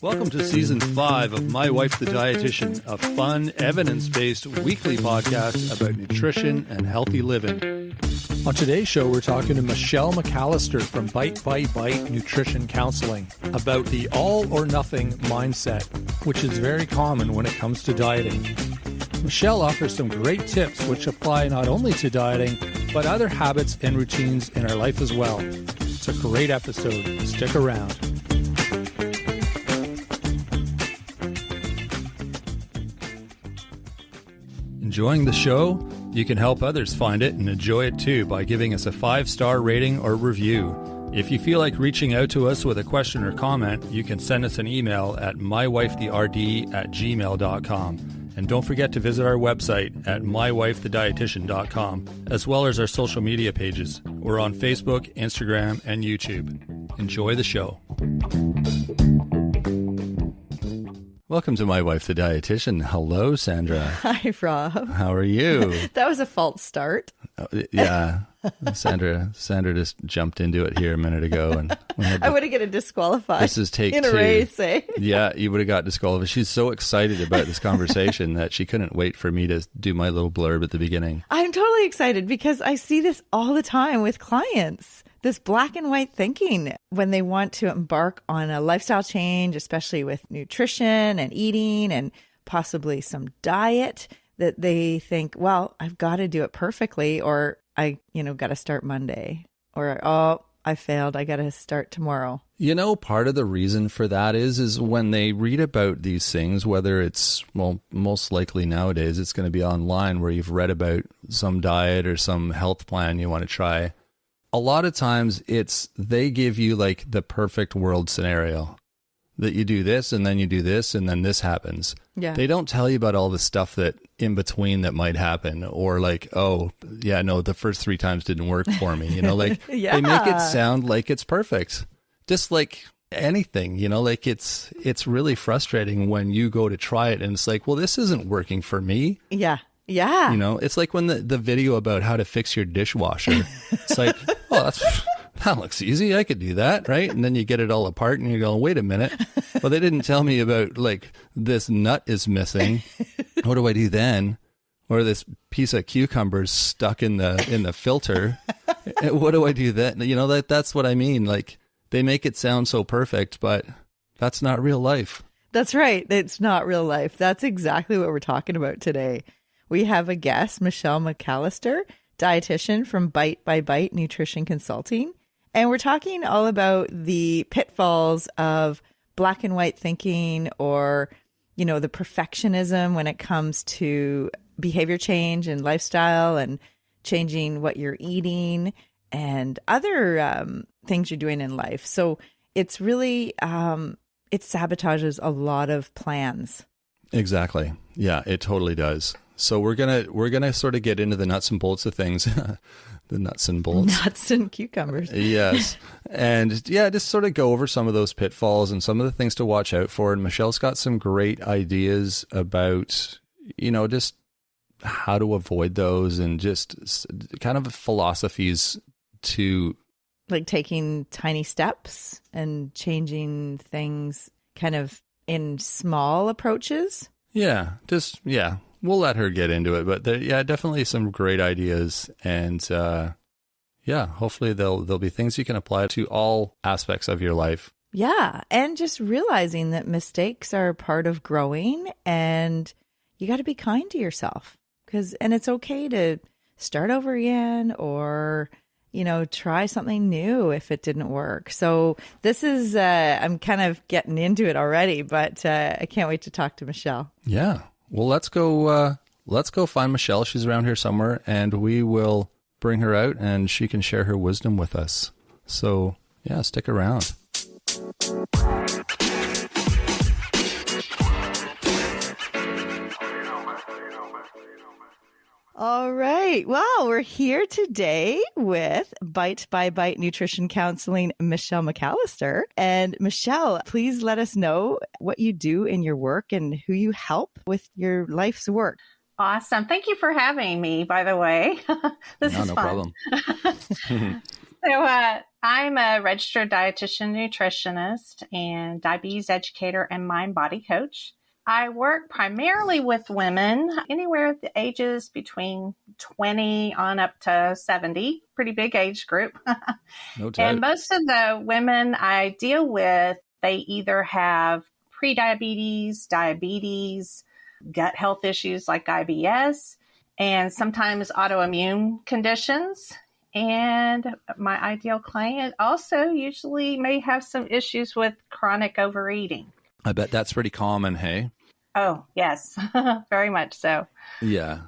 Welcome to Season 5 of My Wife the Dietitian, a fun, evidence-based weekly podcast about nutrition and healthy living. On today's show, we're talking to Michele McAlister from Bite by Bite Nutrition Counseling about the all-or-nothing mindset, which is very common when it comes to dieting. Michele offers some great tips which apply not only to dieting, but other habits and routines in our life as well. It's a great episode. Stick around. Enjoying the show? You can help others find it and enjoy it too by giving us a 5-star rating or review. If you feel like reaching out to us with a question or comment, you can send us an email at mywifetherd@gmail.com. And don't forget to visit our website at mywifethedietitian.com, as well as our social media pages. We're on Facebook, Instagram, and YouTube. Enjoy the show. Welcome to My Wife the Dietitian. Hello, Sandra. Hi, Rob. How are you? That was a false start. Yeah. Sandra just jumped into it here a minute ago. And I would have gotten disqualified. This is take in 2. A race, eh? Yeah, you would have got disqualified. She's so excited about this conversation that she couldn't wait for me to do my little blurb at the beginning. I'm totally excited because I see this all the time with clients. This black and white thinking when they want to embark on a lifestyle change, especially with nutrition and eating and possibly some diet, that they think, well, I've got to do it perfectly, or I, got to start Monday, or, oh, I failed, I got to start tomorrow. Part of the reason for that is when they read about these things, whether it's, most likely nowadays, it's going to be online where you've read about some diet or some health plan you want to try. A lot of times they give you like the perfect world scenario that you do this and then you do this and then this happens. Yeah. They don't tell you about all the stuff that in between that might happen, or like, oh yeah, no, the first 3 times didn't work for me. Like yeah. They make it sound like it's perfect. Just like anything, like it's really frustrating when you go to try it and it's like, well, this isn't working for me. Yeah. Yeah. It's like when the video about how to fix your dishwasher, it's like, oh, that looks easy. I could do that, right? And then you get it all apart and you're going, wait a minute. Well, they didn't tell me about like this nut is missing. What do I do then? Or this piece of cucumber's stuck in the filter. What do I do then? That's what I mean. Like they make it sound so perfect, but that's not real life. That's right. It's not real life. That's exactly what we're talking about today. We have a guest, Michele McAlister, dietitian from Bite by Bite Nutrition Consulting. And we're talking all about the pitfalls of black and white thinking, or, the perfectionism when it comes to behavior change and lifestyle and changing what you're eating and other things you're doing in life. So it's really, it sabotages a lot of plans. Exactly. Yeah, it totally does. So we're gonna sort of get into the nuts and bolts of things, the nuts and bolts, nuts and cucumbers. Yes, and yeah, just sort of go over some of those pitfalls and some of the things to watch out for. And Michele's got some great ideas about just how to avoid those and just kind of philosophies to like taking tiny steps and changing things kind of in small approaches. Yeah. We'll let her get into it, but definitely some great ideas, and hopefully there'll be things you can apply to all aspects of your life. Yeah, and just realizing that mistakes are part of growing, and you got to be kind to yourself, and it's okay to start over again, or try something new if it didn't work. So this is I'm kind of getting into it already, but I can't wait to talk to Michele. Yeah. Well, let's go find Michele. She's around here somewhere, and we will bring her out and she can share her wisdom with us. So yeah, stick around. All right. Well, we're here today with Bite by Bite Nutrition Counseling, Michele McAlister. And Michele, please let us know what you do in your work and who you help with your life's work. Awesome. Thank you for having me, by the way. This is no fun. problem. So I'm a registered dietitian, nutritionist, and diabetes educator and mind body coach. I work primarily with women, anywhere at the ages between 20 on up to 70, pretty big age group. No doubt. And most of the women I deal with, they either have prediabetes, diabetes, gut health issues like IBS, and sometimes autoimmune conditions. And my ideal client also usually may have some issues with chronic overeating. I bet that's pretty common, hey? Oh, yes, very much so. Yeah.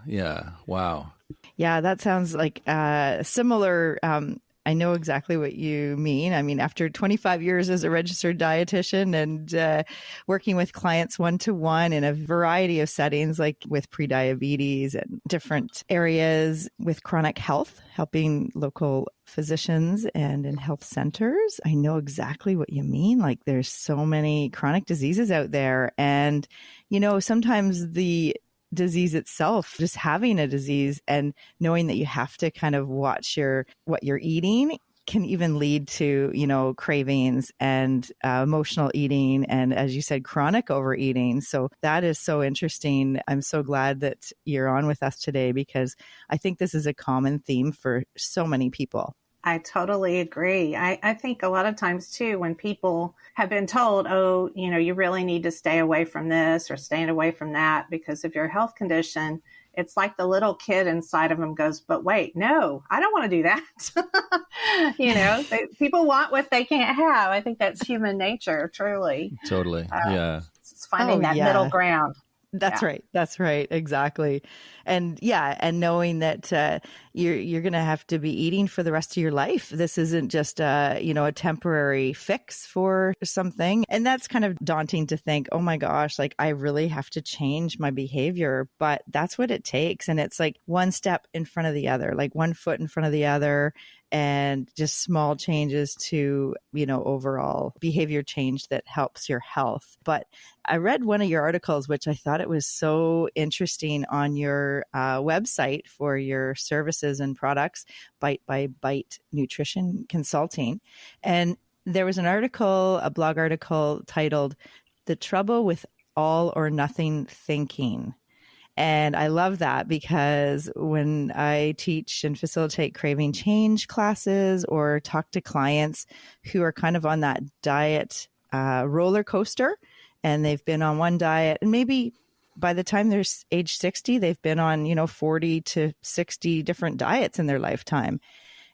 Wow. Yeah, that sounds like similar. I know exactly what you mean. I mean, after 25 years as a registered dietitian and working with clients one-to-one in a variety of settings, like with prediabetes and different areas with chronic health, helping local physicians and in health centers, I know exactly what you mean. Like there's so many chronic diseases out there. And, sometimes the disease itself, just having a disease and knowing that you have to kind of watch what you're eating can even lead to, cravings and emotional eating. And as you said, chronic overeating. So that is so interesting. I'm so glad that you're on with us today because I think this is a common theme for so many people. I totally agree. I think a lot of times too, when people have been told, oh, you really need to stay away from this or stay away from that because of your health condition, it's like the little kid inside of them goes, but wait, no, I don't want to do that. People want what they can't have. I think that's human nature, truly. Totally. Yeah. It's finding that middle ground. That's right. That's right. Exactly. And and knowing that you're going to have to be eating for the rest of your life. This isn't just a temporary fix for something. And that's kind of daunting to think, oh my gosh, like I really have to change my behavior, but that's what it takes. And it's like one step in front of the other, like one foot in front of the other, and just small changes to, overall behavior change that helps your health. But I read one of your articles, which I thought it was so interesting on your website for your services and products, Bite by Bite Nutrition Consulting. And there was a blog article titled "The Trouble with All or Nothing Thinking." And I love that because when I teach and facilitate craving change classes or talk to clients who are kind of on that diet roller coaster and they've been on one diet and maybe by the time they're age 60, they've been on, 40 to 60 different diets in their lifetime.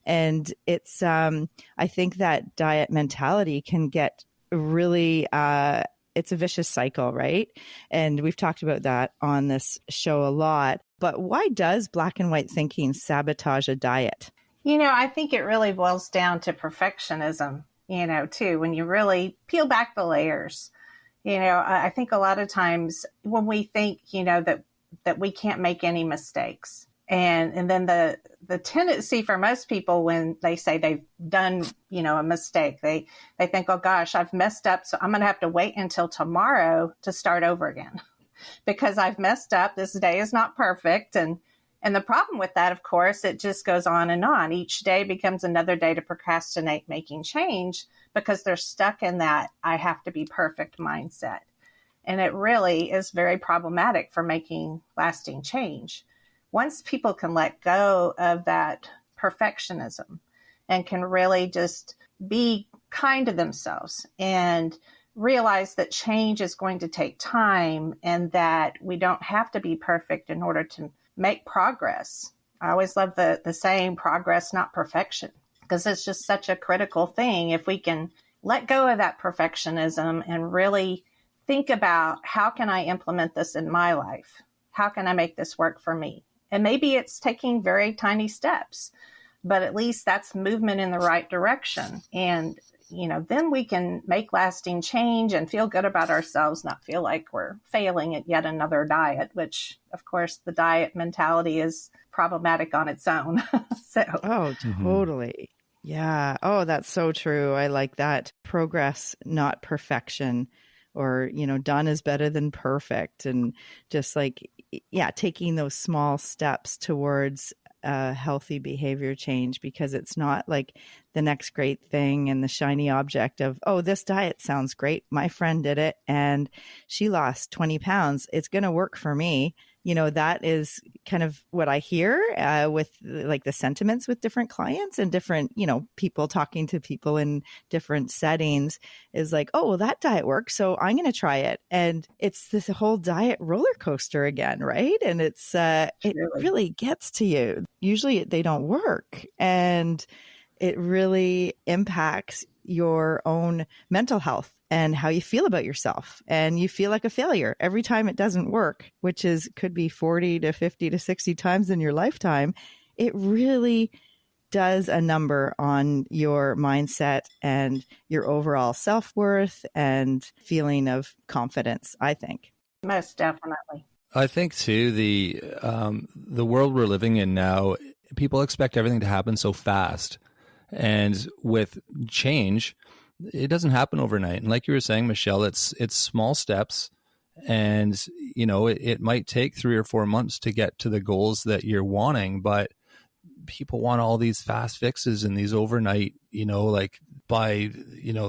And it's, I think that diet mentality can get really, it's a vicious cycle, right? And we've talked about that on this show a lot. But why does black and white thinking sabotage a diet? I think it really boils down to perfectionism, too, when you really peel back the layers. I think a lot of times when we think, that we can't make any mistakes. And then the tendency for most people when they say they've done, a mistake, they think, oh gosh, I've messed up. So I'm going to have to wait until tomorrow to start over again because I've messed up. This day is not perfect. And the problem with that, of course, it just goes on and on. Each day becomes another day to procrastinate making change because they're stuck in that I have to be perfect mindset. And it really is very problematic for making lasting change. Once people can let go of that perfectionism and can really just be kind to themselves and realize that change is going to take time and that we don't have to be perfect in order to make progress. I always love the saying progress, not perfection, because it's just such a critical thing. If we can let go of that perfectionism and really think about how can I implement this in my life? How can I make this work for me? And maybe it's taking very tiny steps, but at least that's movement in the right direction. And, then we can make lasting change and feel good about ourselves, not feel like we're failing at yet another diet, which, of course, the diet mentality is problematic on its own. Oh, totally. Yeah. Oh, that's so true. I like that. Progress, not perfection. Or, done is better than perfect. And just like, taking those small steps towards a healthy behavior change, because it's not like the next great thing and the shiny object of, oh, this diet sounds great. My friend did it and she lost 20 pounds. It's going to work for me. That is kind of what I hear with like the sentiments with different clients and different, people talking to people in different settings is like, oh, well, that diet works, so I'm going to try it. And it's this whole diet roller coaster again, right? And it really gets to you. Usually they don't work, and it really impacts your own mental health and how you feel about yourself. And you feel like a failure every time it doesn't work, which could be 40 to 50 to 60 times in your lifetime. It really does a number on your mindset and your overall self-worth and feeling of confidence, I think. Most definitely. I think too, the world we're living in now, people expect everything to happen so fast. And with change, it doesn't happen overnight. And like you were saying, Michele, it's small steps, and it might take 3 or 4 months to get to the goals that you're wanting, but people want all these fast fixes and these overnight, like by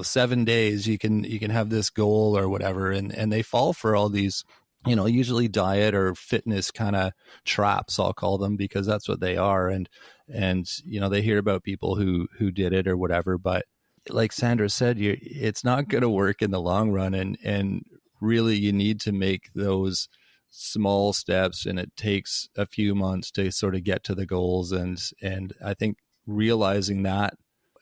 7 days you can have this goal or whatever, and they fall for all these usually diet or fitness kind of traps, I'll call them, because that's what they are. And they hear about people who did it or whatever, but like Sandra said, it's not going to work in the long run. And really you need to make those small steps, and it takes a few months to sort of get to the goals. And I think realizing that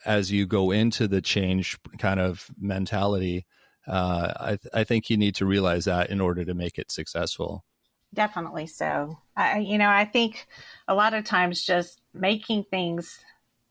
as you go into the change kind of mentality, I think you need to realize that in order to make it successful. Definitely so. I think a lot of times just making things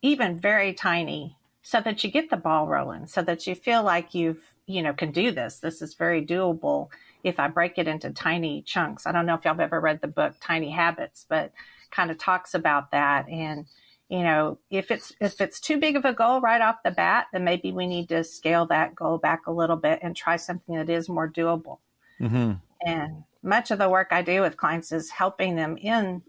even very tiny so that you get the ball rolling, so that you feel like can do this. This is very doable if I break it into tiny chunks. I don't know if y'all have ever read the book Tiny Habits, but kind of talks about that. And if it's too big of a goal right off the bat, then maybe we need to scale that goal back a little bit and try something that is more doable. Mm-hmm. And much of the work I do with clients is helping them in,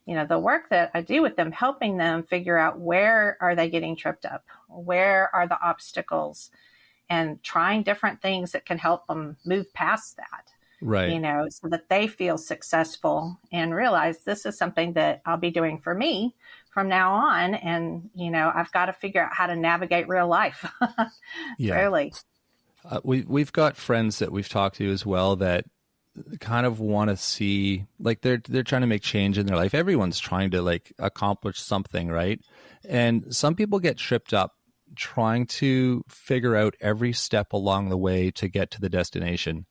the work that I do with them, helping them figure out where are they getting tripped up? Where are the obstacles? And trying different things that can help them move past that. Right. So that they feel successful and realize this is something that I'll be doing for me from now on. And, I've got to figure out how to navigate real life. Yeah. Really. We've got friends that we've talked to as well that kind of want to see, like they're trying to make change in their life. Everyone's trying to like accomplish something, right? And some people get tripped up trying to figure out every step along the way to get to the destination.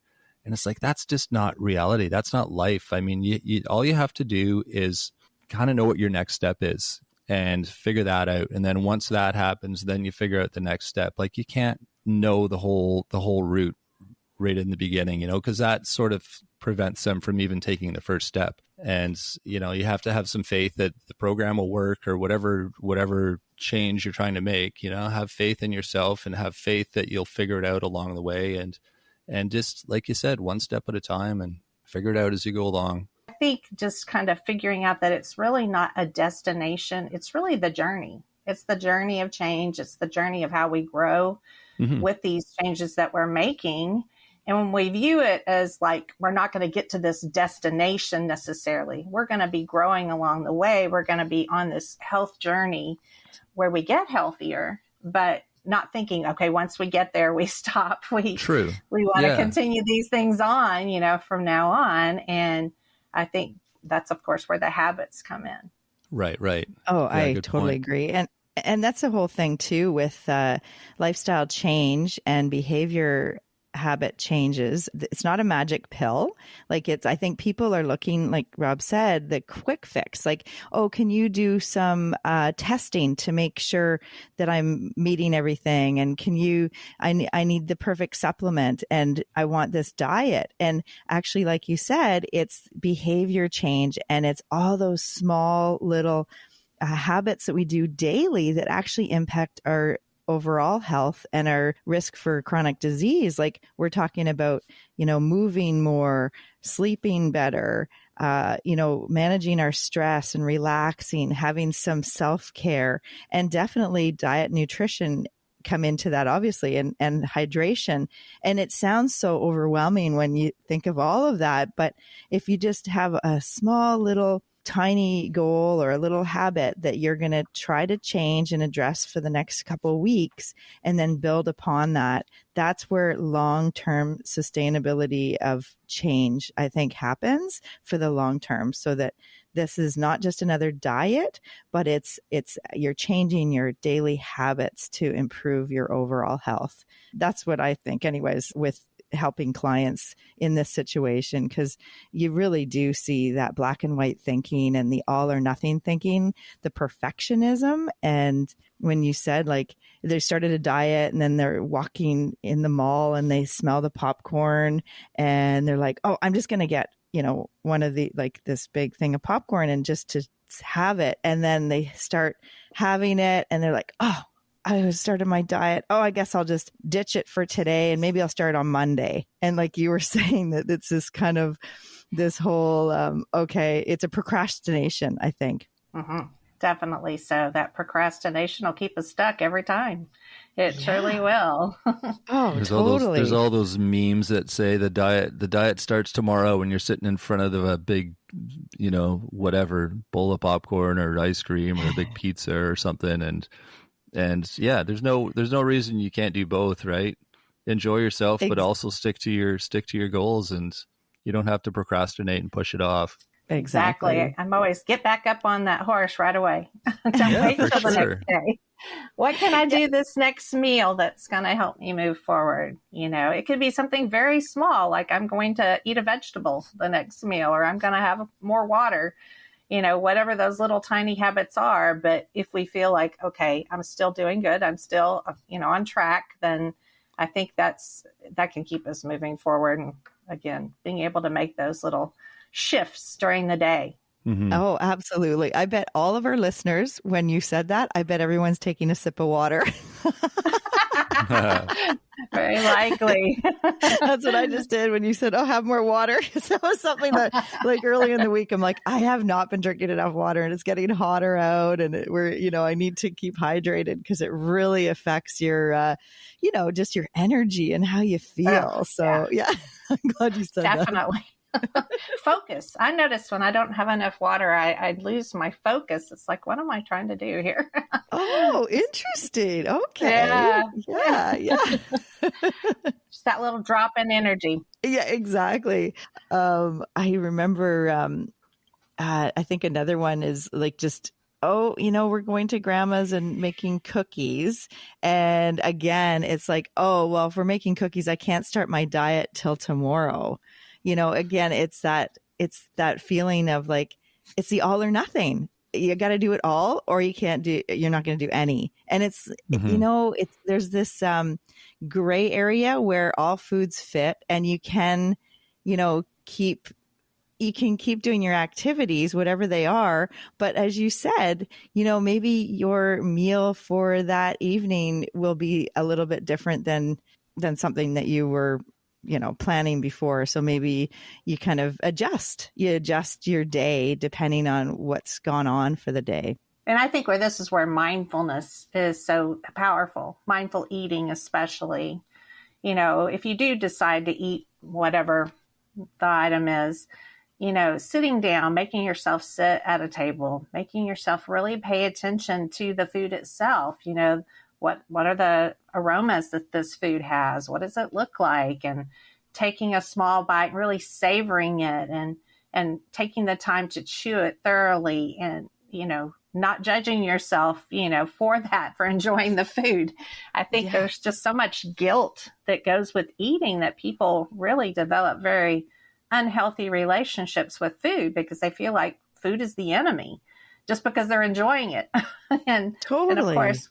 And it's like, that's just not reality. That's not life. I mean, you all you have to do is kind of know what your next step is and figure that out. And then once that happens, then you figure out the next step. Like you can't know the whole route right in the beginning, because that sort of prevents them from even taking the first step. And, you have to have some faith that the program will work, or whatever change you're trying to make, have faith in yourself and have faith that you'll figure it out along the way. And just like you said, one step at a time, and figure it out as you go along. I think just kind of figuring out that it's really not a destination. It's really the journey. It's the journey of change. It's the journey of how we grow with these changes that we're making. And when we view it as like, we're not going to get to this destination necessarily, we're going to be growing along the way. We're going to be on this health journey where we get healthier, but not thinking, okay, once we get there, we stop. We want to continue these things on, from now on. And I think that's, of course, where the habits come in. Right. Oh, yeah, I totally agree. And that's the whole thing too with lifestyle change and behavior habit changes. It's not a magic pill. Like I think people are looking, like Rob said, the quick fix. Like, oh, can you do some testing to make sure that I'm meeting everything? And I need the perfect supplement, and I want this diet. And actually, like you said, it's behavior change, and it's all those small little habits that we do daily that actually impact our overall health and our risk for chronic disease. Like we're talking about, moving more, sleeping better, managing our stress and relaxing, having some self-care, and definitely diet, nutrition come into that, obviously, and hydration. And it sounds so overwhelming when you think of all of that. But if you just have a small little tiny goal or a little habit that you're going to try to change and address for the next couple of weeks and then build upon that, that's where long-term sustainability of change, I think, happens for the long term, so that this is not just another diet, but it's you're changing your daily habits to improve your overall health. That's what I think anyways with helping clients in this situation, because you really do see that black and white thinking and the all or nothing thinking, the perfectionism. And when you said like they started a diet and then they're walking in the mall and they smell the popcorn and they're like, oh, I'm just going to get, one of the, like this big thing of popcorn and just to have it. And then they start having it and they're like, oh, I started my diet. Oh, I guess I'll just ditch it for today and maybe I'll start on Monday. And like you were saying, that it's this kind of this whole, it's a procrastination, I think. Mm-hmm. Definitely so. That procrastination will keep us stuck every time. It surely will. Oh, there's totally. There's all those memes that say the diet starts tomorrow when you're sitting in front of a big, whatever, bowl of popcorn or ice cream or a big pizza or something. And yeah, there's no reason you can't do both, right? Enjoy yourself, but also stick to your goals, and you don't have to procrastinate and push it off. Exactly. I'm always get back up on that horse right away. Don't wait till the next day. What can I do this next meal that's going to help me move forward? It could be something very small, like I'm going to eat a vegetable the next meal, or I'm going to have more water, whatever those little tiny habits are. But if we feel like, okay, I'm still doing good, I'm still, on track, then I think that can keep us moving forward. And again, being able to make those little shifts during the day. Mm-hmm. Oh, absolutely. I bet all of our listeners, when you said that, I bet everyone's taking a sip of water. Very likely. That's what I just did when you said, oh, have more water. So that was something that like early in the week, I'm like, I have not been drinking enough water and it's getting hotter out. And I need to keep hydrated because it really affects your, just your energy and how you feel. So yeah, I'm glad you said that. Definitely. Focus. I noticed when I don't have enough water, I lose my focus. It's like, what am I trying to do here? Oh, interesting. Okay. Yeah. Just that little drop in energy. Yeah, exactly. I remember, I think another one is like just, we're going to grandma's and making cookies. And again, it's like, oh, well, if we're making cookies, I can't start my diet till tomorrow. Again, it's that feeling of like, it's the all or nothing. You got to do it all or you're not going to do any. And it's, there's this gray area where all foods fit and you can, keep doing your activities, whatever they are. But as you said, maybe your meal for that evening will be a little bit different than something that you were planning before. So maybe you kind of adjust your day depending on what's gone on for the day. And I think this is where mindfulness is so powerful. Mindful eating, especially, if you do decide to eat whatever the item is, sitting down, making yourself sit at a table, making yourself really pay attention to the food itself, what are the aromas that this food has? What does it look like? And taking a small bite, really savoring it and taking the time to chew it thoroughly and, not judging yourself, for enjoying the food. I think there's just so much guilt that goes with eating that people really develop very unhealthy relationships with food because they feel like food is the enemy just because they're enjoying it. And of course,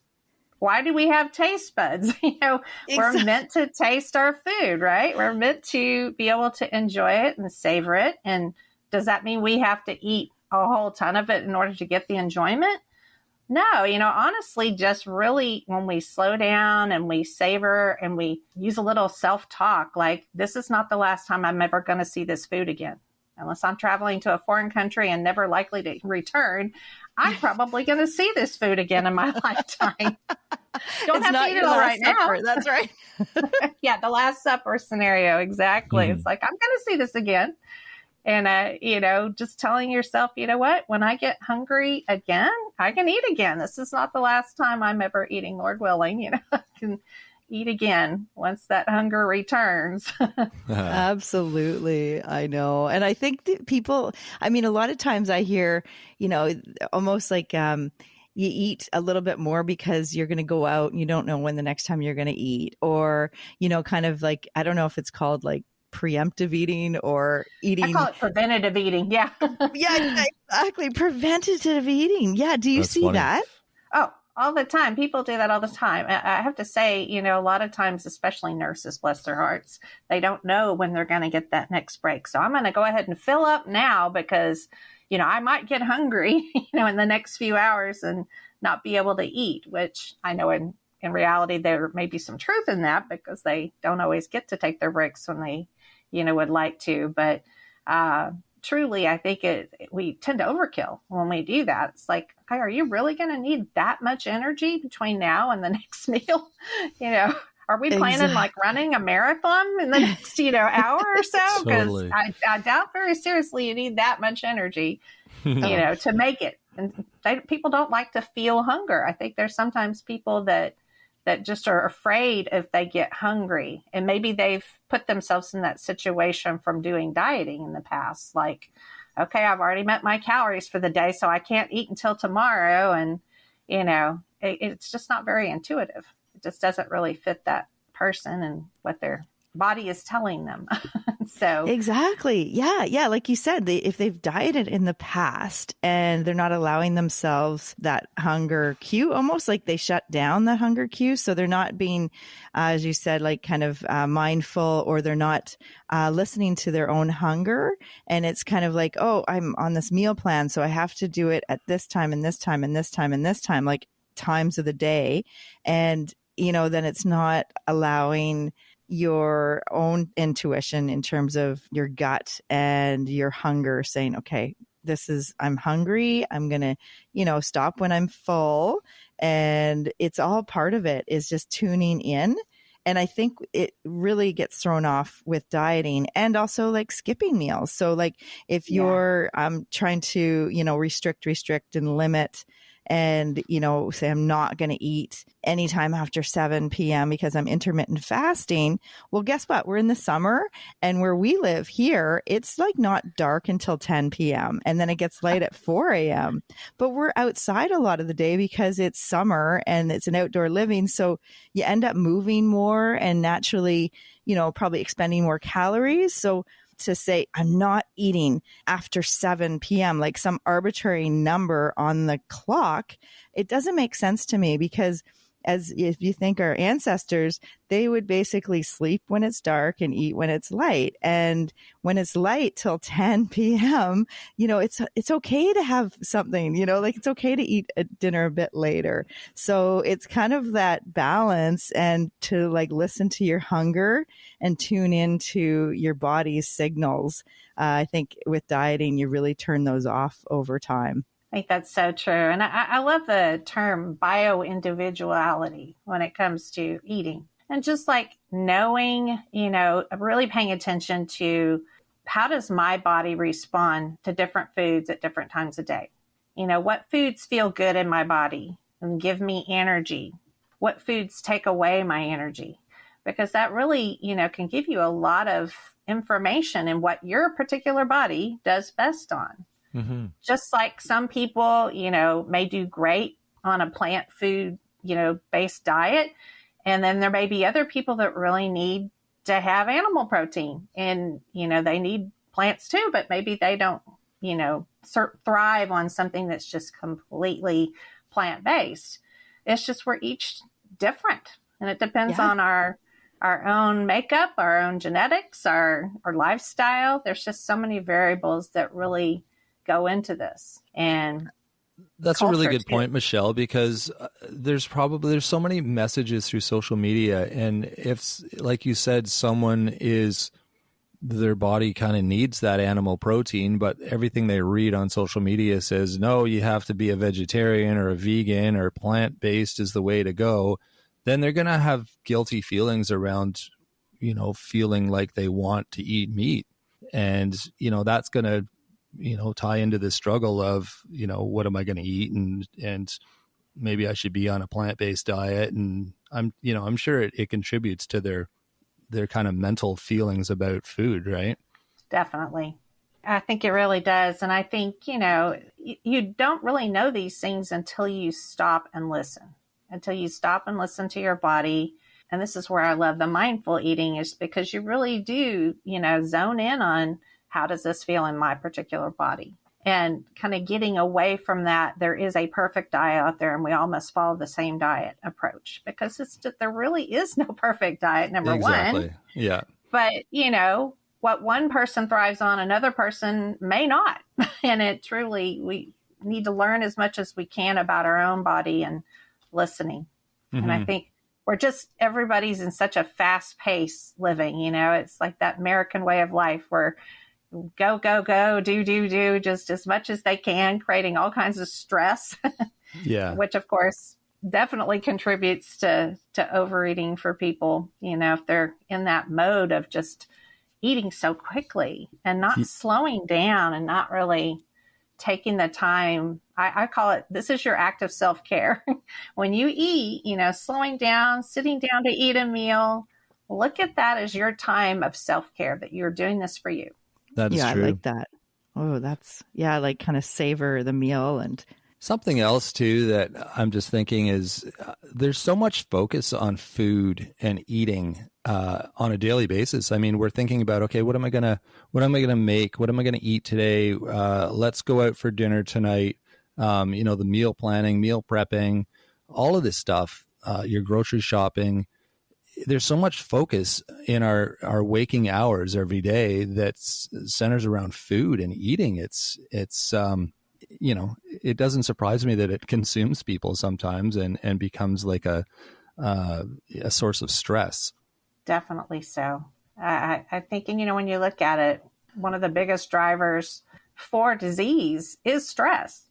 why do we have taste buds? We're meant to taste our food, right? We're meant to be able to enjoy it and savor it. And does that mean we have to eat a whole ton of it in order to get the enjoyment? No, honestly, just really when we slow down and we savor and we use a little self-talk, like, this is not the last time I'm ever going to see this food again. Unless I'm traveling to a foreign country and never likely to return, I'm probably going to see this food again in my lifetime. Don't have to eat it all right now. That's right. Yeah, the Last Supper scenario. Exactly. It's like, I'm going to see this again. And, just telling yourself, you know what, when I get hungry again, I can eat again. This is not the last time I'm ever eating, Lord willing. I can eat again once that hunger returns. Absolutely. I know. And I think that people, a lot of times I hear, almost like, you eat a little bit more because you're going to go out and you don't know when the next time you're going to eat, or, kind of like, I don't know if it's called like preemptive eating or eating. I call it preventative eating. Yeah. Yeah, exactly. Preventative eating. Yeah. Do you see funny. that? Oh, all the time. People do that all the time. I have to say, a lot of times, especially nurses, bless their hearts, they don't know when they're going to get that next break. So I'm going to go ahead and fill up now because, I might get hungry, in the next few hours and not be able to eat, which I know in reality, there may be some truth in that because they don't always get to take their breaks when they, would like to. But truly, I think we tend to overkill when we do that. It's like, okay, are you really going to need that much energy between now and the next meal? Are we planning like running a marathon in the next, hour or so? Because Totally. I doubt very seriously you need that much energy, to make it. And people don't like to feel hunger. I think there's sometimes people that just are afraid if they get hungry, and maybe they've put themselves in that situation from doing dieting in the past. Like, okay, I've already met my calories for the day, so I can't eat until tomorrow. And, it's just not very intuitive. It just doesn't really fit that person and what their body is telling them. So exactly. Yeah. Like you said, if they've dieted in the past and they're not allowing themselves that hunger cue, almost like they shut down that hunger cue. So they're not being, as you said, like kind of mindful, or they're not listening to their own hunger. And it's kind of like, oh, I'm on this meal plan, so I have to do it at this time and this time and this time and this time, like times of the day. And, then it's not allowing your own intuition in terms of your gut and your hunger saying, okay, I'm hungry. I'm going to, stop when I'm full. And it's all part of it is just tuning in. And I think it really gets thrown off with dieting and also like skipping meals. So like if you're trying to, restrict and limit, and, say I'm not going to eat anytime after 7 p.m. because I'm intermittent fasting. Well, guess what? We're in the summer, and where we live here, it's like not dark until 10 p.m. and then it gets light at 4 a.m. But we're outside a lot of the day because it's summer and it's an outdoor living. So you end up moving more and naturally, probably expending more calories. So to say I'm not eating after 7 p.m., like some arbitrary number on the clock, it doesn't make sense to me, because if you think our ancestors, they would basically sleep when it's dark and eat when it's light. And when it's light till 10 p.m., it's okay to have something, like it's okay to eat a dinner a bit later. So it's kind of that balance, and to like listen to your hunger and tune into your body's signals. I think with dieting, you really turn those off over time. I think that's so true. And I love the term bio-individuality when it comes to eating. And just like knowing, really paying attention to how does my body respond to different foods at different times of day? What foods feel good in my body and give me energy? What foods take away my energy? Because that really, can give you a lot of information in what your particular body does best on. Mm-hmm. Just like some people, may do great on a plant food, based diet. And then there may be other people that really need to have animal protein, and, they need plants too, but maybe they don't, thrive on something that's just completely plant-based. It's just we're each different, and it depends on our own makeup, our own genetics, our lifestyle. There's just so many variables that really go into this. And That's a really good point, Michelle, because there's so many messages through social media. And if, like you said, their body kind of needs that animal protein, but everything they read on social media says, no, you have to be a vegetarian or a vegan or plant-based is the way to go, then they're going to have guilty feelings around, feeling like they want to eat meat. And, that's going to, tie into the struggle of, what am I going to eat? And maybe I should be on a plant-based diet. And I'm sure it contributes to their kind of mental feelings about food, right? Definitely. I think it really does. And I think, you don't really know these things until you stop and listen, to your body. And this is where I love the mindful eating, is because you really do, zone in on how does this feel in my particular body, and kind of getting away from that. There is a perfect diet out there and we all must follow the same diet approach, because there really is no perfect diet, number one. Yeah. But, what one person thrives on, another person may not. And we need to learn as much as we can about our own body and listening. Mm-hmm. And I think everybody's in such a fast pace living, it's like that American way of life where go, go, go, do, just as much as they can, creating all kinds of stress. Yeah. Which of course definitely contributes to overeating for people, if they're in that mode of just eating so quickly and not slowing down and not really taking the time. I call it, this is your act of self-care. When you eat, slowing down, sitting down to eat a meal, look at that as your time of self-care, that you're doing this for you. That is true. I like that. Oh, I like kind of savor the meal. And something else too that I'm just thinking is there's so much focus on food and eating on a daily basis. I mean, we're thinking about, okay, what am I gonna make? What am I gonna eat today? Let's go out for dinner tonight. The meal planning, meal prepping, all of this stuff, your grocery shopping. There's so much focus in our waking hours every day that centers around food and eating. It doesn't surprise me that it consumes people sometimes and becomes like a source of stress. Definitely so. I think, when you look at it, one of the biggest drivers for disease is stress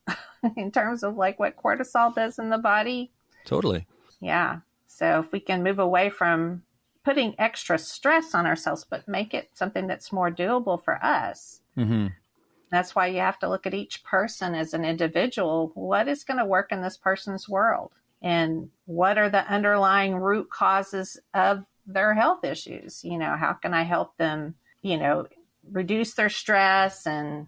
in terms of like what cortisol does in the body. Totally. Yeah. So if we can move away from putting extra stress on ourselves, but make it something that's more doable for us. Mm-hmm. That's why you have to look at each person as an individual. What is going to work in this person's world? And what are the underlying root causes of their health issues? How can I help them, reduce their stress and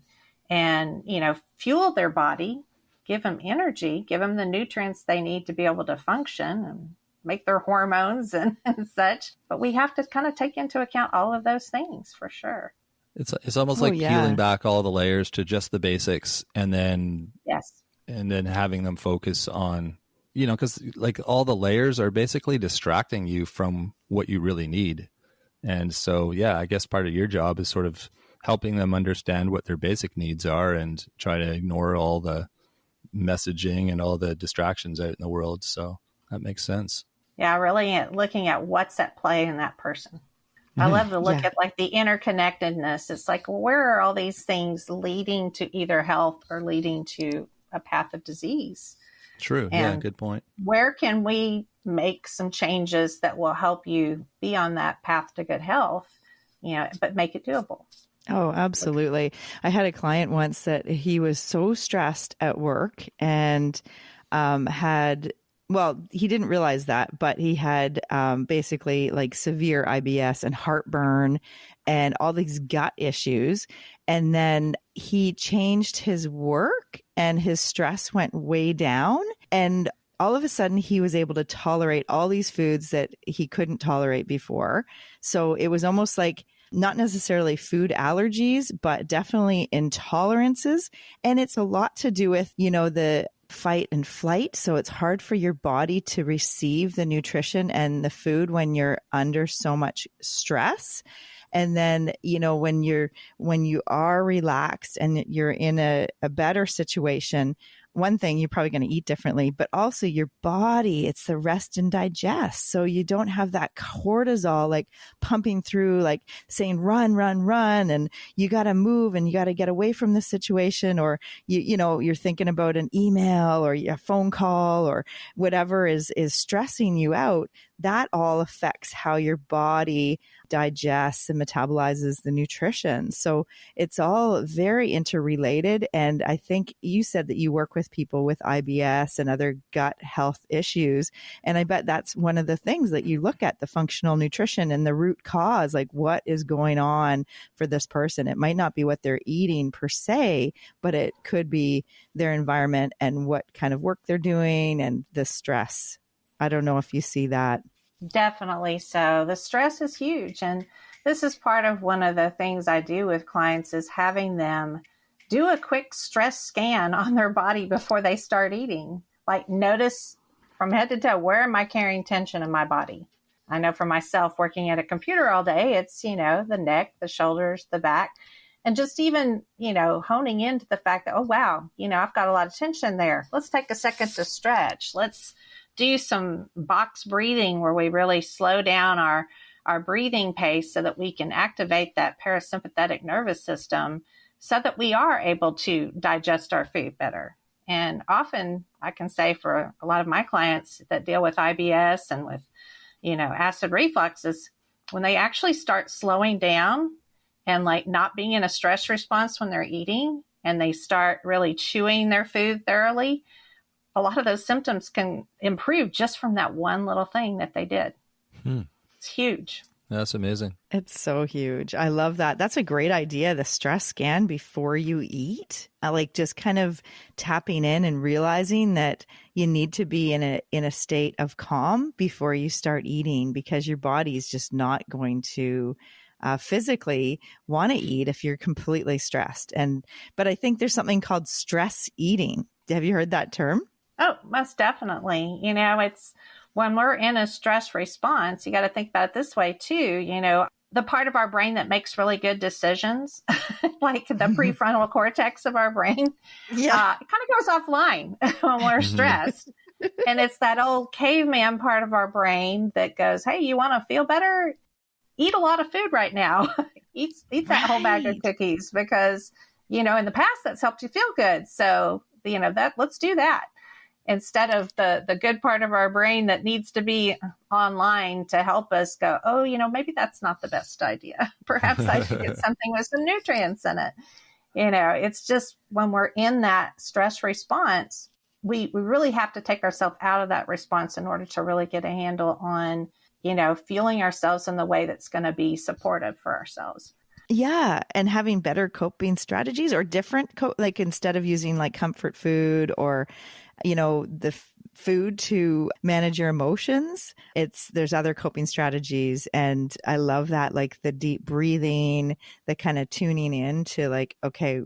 fuel their body, give them energy, give them the nutrients they need to be able to function and make their hormones and such. But we have to kind of take into account all of those things for sure. It's almost like peeling back all the layers to just the basics, and then having them focus on, because like all the layers are basically distracting you from what you really need. And so, I guess part of your job is sort of helping them understand what their basic needs are and try to ignore all the messaging and all the distractions out in the world. So that makes sense. Yeah, really looking at what's at play in that person. I love to look at like the interconnectedness. It's like, where are all these things leading to either health or leading to a path of disease? True. And good point. Where can we make some changes that will help you be on that path to good health, but make it doable? Oh, absolutely. I had a client once that he was so stressed at work and he didn't realize that, but he had basically like severe IBS and heartburn and all these gut issues. And then he changed his work and his stress went way down. And all of a sudden he was able to tolerate all these foods that he couldn't tolerate before. So it was almost like not necessarily food allergies, but definitely intolerances. And it's a lot to do with, the fight and flight. So it's hard for your body to receive the nutrition and the food when you're under so much stress. And then, when you are relaxed and you're in a better situation, one thing, you're probably going to eat differently, but also your body, it's the rest and digest. So you don't have that cortisol like pumping through, like saying, run, run, run. And you got to move and you got to get away from the situation, or you're thinking about an email or a phone call or whatever is stressing you out. That all affects how your body digests and metabolizes the nutrition. So it's all very interrelated. And I think you said that you work with people with IBS and other gut health issues. And I bet that's one of the things that you look at, the functional nutrition and the root cause, like what is going on for this person. It might not be what they're eating per se, but it could be their environment and what kind of work they're doing and the stress. I don't know if you see that. Definitely so. The stress is huge. And this is part of one of the things I do with clients is having them do a quick stress scan on their body before they start eating. Like notice from head to toe, where am I carrying tension in my body? I know for myself working at a computer all day, it's, the neck, the shoulders, the back, and just even, honing into the fact that, oh, wow, I've got a lot of tension there. Let's take a second to stretch. Let's do some box breathing where we really slow down our breathing pace so that we can activate that parasympathetic nervous system so that we are able to digest our food better. And often I can say for a lot of my clients that deal with IBS and with, acid refluxes, when they actually start slowing down and like not being in a stress response when they're eating and they start really chewing their food thoroughly, a lot of those symptoms can improve just from that one little thing that they did. It's huge. That's amazing. It's so huge. I love that. That's a great idea. The stress scan before you eat, like just kind of tapping in and realizing that you need to be in a state of calm before you start eating, because your body's just not going to physically want to eat if you're completely stressed. But I think there's something called stress eating. Have you heard that term? Oh, most definitely. It's when we're in a stress response, you got to think about it this way too. The part of our brain that makes really good decisions, like the prefrontal cortex of our brain, it kind of goes offline when we're stressed. And it's that old caveman part of our brain that goes, hey, you want to feel better? Eat a lot of food right now. eat that whole bag of cookies because, in the past that's helped you feel good. So, let's do that. Instead of the good part of our brain that needs to be online to help us go, oh, maybe that's not the best idea. Perhaps I should get something with some nutrients in it. It's just when we're in that stress response, we really have to take ourselves out of that response in order to really get a handle on, feeling ourselves in the way that's going to be supportive for ourselves. Yeah. And having better coping strategies or different, like instead of using like comfort food or, the food to manage your emotions, there's other coping strategies. And I love that, like the deep breathing, the kind of tuning in to like, okay,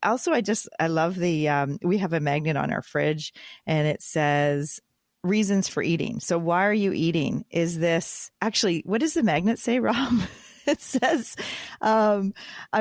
also, I love we have a magnet on our fridge and it says reasons for eating. So why are you eating? What does the magnet say, Rob? It says, I'm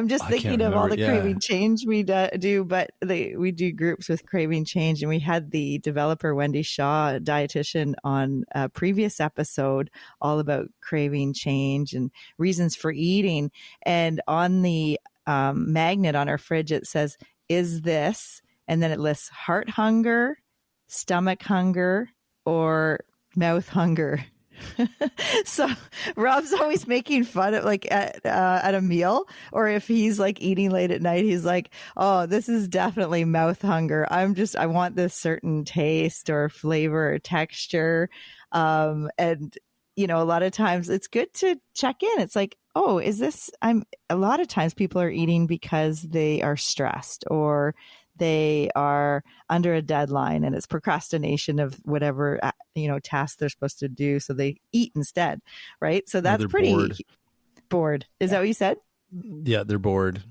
just thinking of all the craving change we do, but we do groups with craving change. And we had the developer, Wendy Shaw, a dietitian, on a previous episode all about craving change and reasons for eating. And on the magnet on our fridge, it says, is this? And then it lists heart hunger, stomach hunger, or mouth hunger. So Rob's always making fun of like at a meal, or if he's like eating late at night, he's like, oh, this is definitely mouth hunger. I want this certain taste or flavor or texture. And a lot of times it's good to check in. It's like, oh, a lot of times people are eating because they are stressed or they are under a deadline and it's procrastination of whatever, task they're supposed to do. So they eat instead. Right. So that's pretty bored. Is that what you said? Yeah. They're bored.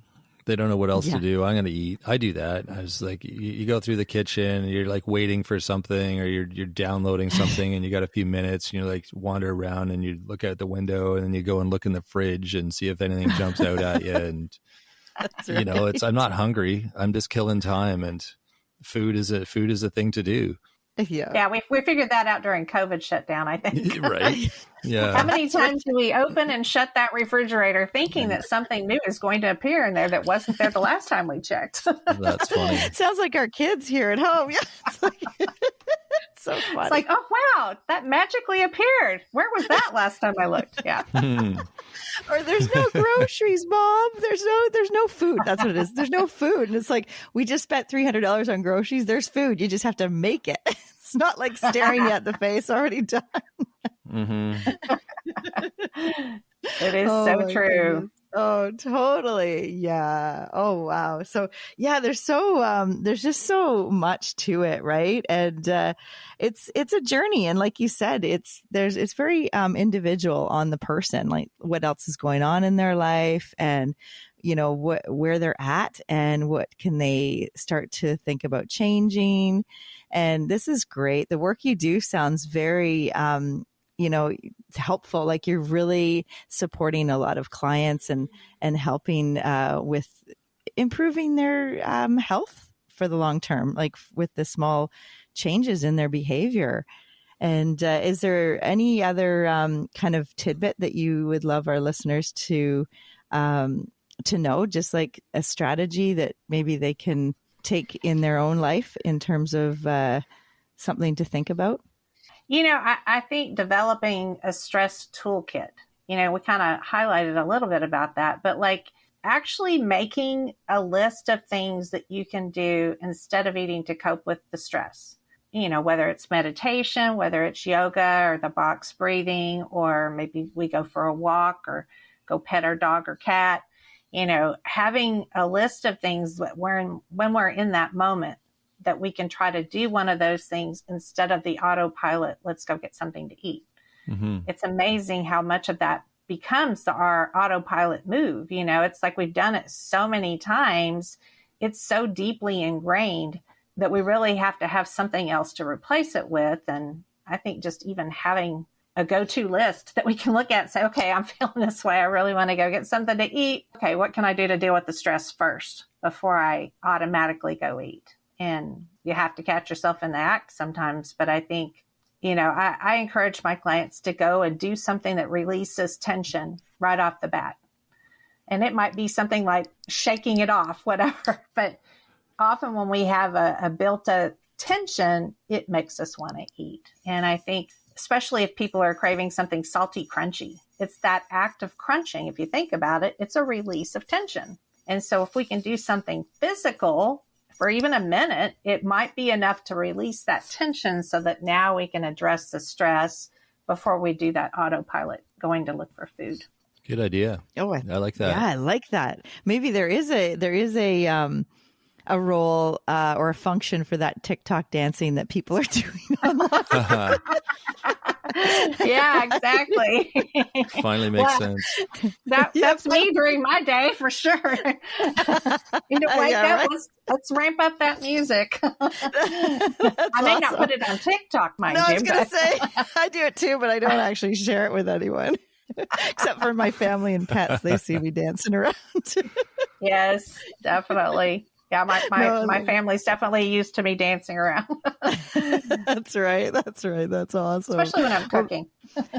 They don't know what else to do. I'm going to eat. I do that. I was like, you go through the kitchen, you're like waiting for something or you're downloading something and you got a few minutes and you like wander around and you look out the window and then you go and look in the fridge and see if anything jumps out at you. And, That's right. I'm not hungry. I'm just killing time. And food is a thing to do. Yeah, we figured that out during COVID shutdown, I think. Right. Yeah. How many times do we open and shut that refrigerator thinking that something new is going to appear in there that wasn't there the last time we checked? That's funny. Sounds like our kids here at home. Yeah. It's so funny. It's like, oh, wow, that magically appeared. Where was that last time I looked? Yeah. Or there's no groceries, Mom. There's no food. That's what it is. There's no food. And it's like, we just spent $300 on groceries. There's food. You just have to make it. It's not like staring you at the face, already done. Mm-hmm. It is so true. Goodness. Oh, totally. Yeah. Oh, wow. So yeah, there's just so much to it, right? And it's a journey, and like you said, it's very individual on the person, like what else is going on in their life, and where they're at, and what can they start to think about changing. And this is great. The work you do sounds very helpful. Like you're really supporting a lot of clients and helping with improving their health for the long term, like with the small changes in their behavior. And is there any other kind of tidbit that you would love our listeners to know, just like a strategy that maybe they can take in their own life in terms of something to think about? I think developing a stress toolkit, we kind of highlighted a little bit about that, but like actually making a list of things that you can do instead of eating to cope with the stress, whether it's meditation, whether it's yoga or the box breathing, or maybe we go for a walk or go pet our dog or cat, having a list of things that when we're in that moment, that we can try to do one of those things instead of the autopilot, let's go get something to eat. Mm-hmm. It's amazing how much of that becomes our autopilot move. It's like we've done it so many times. It's so deeply ingrained that we really have to have something else to replace it with. And I think just even having a go-to list that we can look at and say, okay, I'm feeling this way. I really want to go get something to eat. Okay, what can I do to deal with the stress first before I automatically go eat? And you have to catch yourself in the act sometimes. But I think, I encourage my clients to go and do something that releases tension right off the bat. And it might be something like shaking it off, whatever. But often when we have a built-up tension, it makes us want to eat. And I think, especially if people are craving something salty, crunchy, it's that act of crunching. If you think about it, it's a release of tension. And so if we can do something physical for even a minute, it might be enough to release that tension so that now we can address the stress before we do that autopilot going to look for food. Good idea. Oh, I like that. Yeah, I like that. Maybe there is a role or a function for that TikTok dancing that people are doing online. Yeah, exactly. Finally makes sense. That's me during my day for sure. Wake up, let's ramp up that music. I may not put it on TikTok, mind you. I was going to say, I do it too, but I don't actually share it with anyone. Except for my family and pets. They see me dancing around. Yes, definitely. Yeah, my family's definitely used to me dancing around. That's right. That's awesome. Especially when I'm cooking.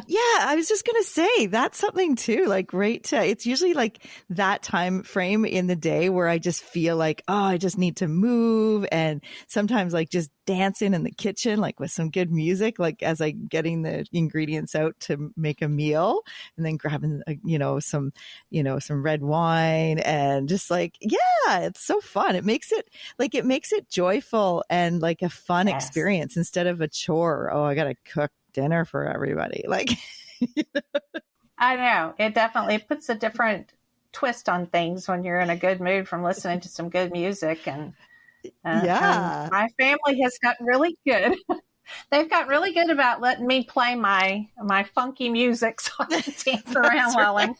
Yeah, I was just going to say that's something too, like it's usually like that time frame in the day where I just feel like, oh, I just need to move. And sometimes like just dancing in the kitchen, like with some good music, like as I'm getting the ingredients out to make a meal, and then grabbing, some red wine, and just like, yeah, it's so fun. It makes it joyful and like a fun experience instead of a chore. Oh, I got to cook dinner for everybody. Like, I know it definitely puts a different twist on things when you're in a good mood from listening to some good music. And my family has gotten really good. They've got really good about letting me play my funky music so I can dance around while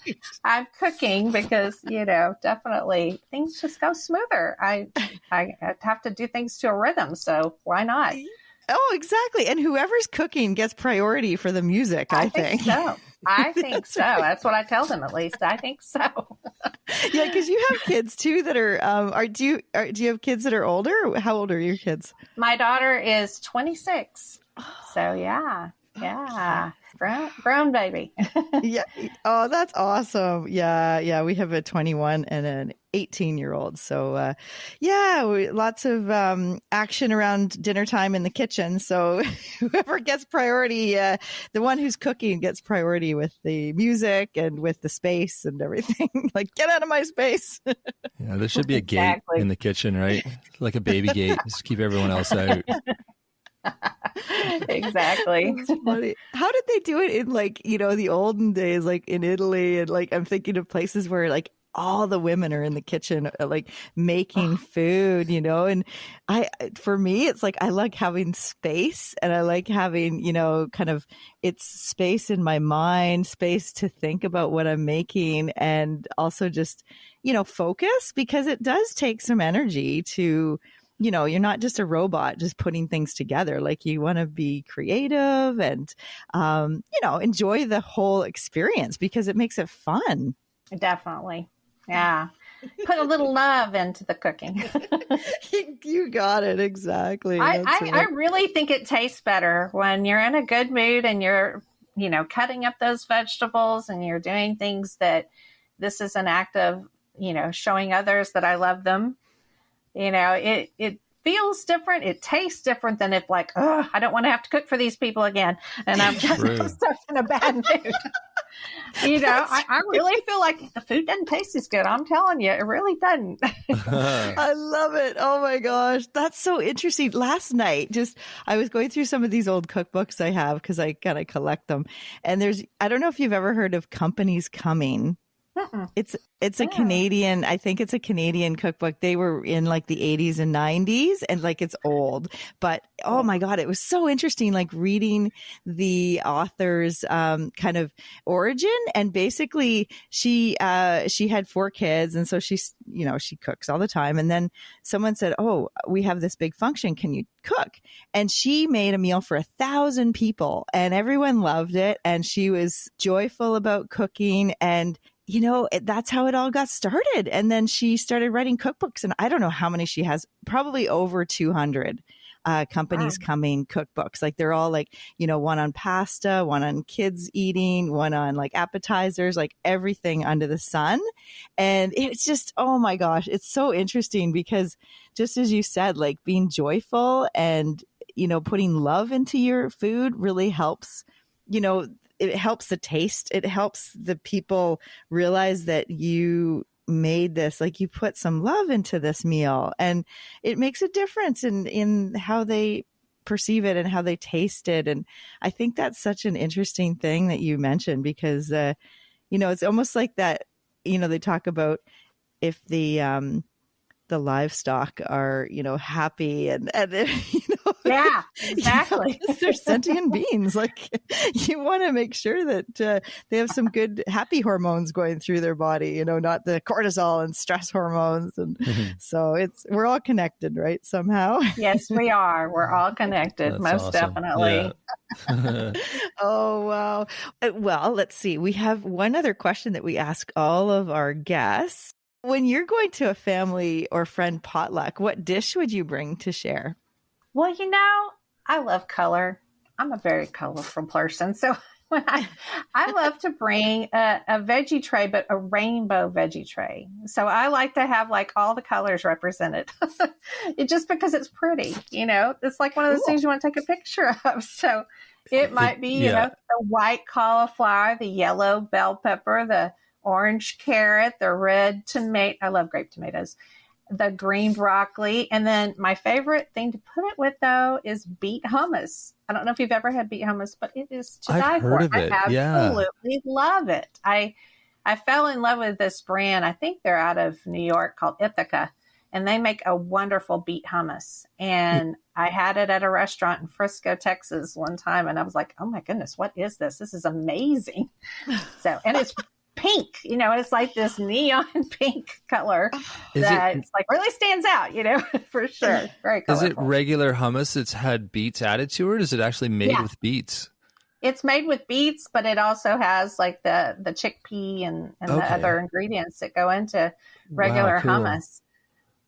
I'm cooking, because, definitely things just go smoother. I have to do things to a rhythm, so why not? Oh, exactly. And whoever's cooking gets priority for the music, I think. So. I think so. Right. That's what I tell them, at least. I think so. Yeah, because you have kids too that are do you have kids that are older? How old are your kids? My daughter is 26. So yeah. Grown baby. Yeah. Oh, that's awesome. Yeah. We have a 21 and an 18-year-old. So, lots of action around dinner time in the kitchen. So whoever gets priority, the one who's cooking gets priority with the music and with the space and everything. Like, get out of my space. Yeah, there should be a gate in the kitchen, right? Like a baby gate. Just keep everyone else out. Exactly. That's funny. How did they do it in the olden days, like in Italy? And I'm thinking of places where all the women are in the kitchen, making food, and for me, it's I like having space, and I like having, it's space in my mind, space to think about what I'm making, and also just, focus, because it does take some energy to, you're not just a robot just putting things together. You want to be creative and, enjoy the whole experience because it makes it fun. Definitely. Yeah. Put a little love into the cooking. You got it. Exactly. I really think it tastes better when you're in a good mood and you're, cutting up those vegetables and you're doing things that this is an act of, showing others that I love them. It feels different. It tastes different than if I don't want to have to cook for these people again. And I'm just stuck in a bad mood. I really feel like the food doesn't taste as good. I'm telling you, it really doesn't. I love it. Oh my gosh. That's so interesting. Last night, I was going through some of these old cookbooks I have because I kind of collect them. And I don't know if you've ever heard of Companies Coming. It's a Canadian, I think it's a Canadian cookbook. They were in the 80s and 90s, and it's old, but oh my God, it was so interesting, reading the author's kind of origin. And basically she had 4 kids. And so she's, she cooks all the time. And then someone said, "Oh, we have this big function. Can you cook?" And she made a meal for 1,000 people and everyone loved it. And she was joyful about cooking, and that's how it all got started. And then she started writing cookbooks, and I don't know how many she has, probably over 200 Companies Coming cookbooks. They're all one on pasta, one on kids eating, one on appetizers, everything under the sun. And it's just, oh my gosh, it's so interesting because just as you said, being joyful and, putting love into your food really helps, it helps the taste. It helps the people realize that you made this, you put some love into this meal, and it makes a difference in how they perceive it and how they taste it. And I think that's such an interesting thing that you mentioned because, it's almost like that, they talk about if the livestock are, happy and yeah, exactly. They're sentient beings. You want to make sure that they have some good happy hormones going through their body, not the cortisol and stress hormones. And so we're all connected, right? Somehow. Yes, we are. We're all connected. That's most awesome. definitely. Yeah. Oh, wow. Well, let's see. We have one other question that we ask all of our guests. When you're going to a family or friend potluck, what dish would you bring to share? Well, I love color. I'm a very colorful person. So when I love to bring a veggie tray, but a rainbow veggie tray. So I like to have all the colors represented. Just because it's pretty, it's one of those things you want to take a picture of. So it might be, the white cauliflower, the yellow bell pepper, the orange carrot, the red tomato. I love grape tomatoes. The green broccoli. And then my favorite thing to put it with, though, is beet hummus. I don't know if you've ever had beet hummus, but it is to die for. I absolutely love it. I fell in love with this brand. I think they're out of New York, called Ithaca, and they make a wonderful beet hummus. And I had it at a restaurant in Frisco, Texas one time, and I was like, oh my goodness, what is this? This is amazing. So, and it's pink, it's this neon pink color that really stands out, for sure. Very colorful. Is it regular hummus that's had beets added to it, or is it actually made with beets? It's made with beets, but it also has like the chickpea and the other ingredients that go into regular cool. hummus.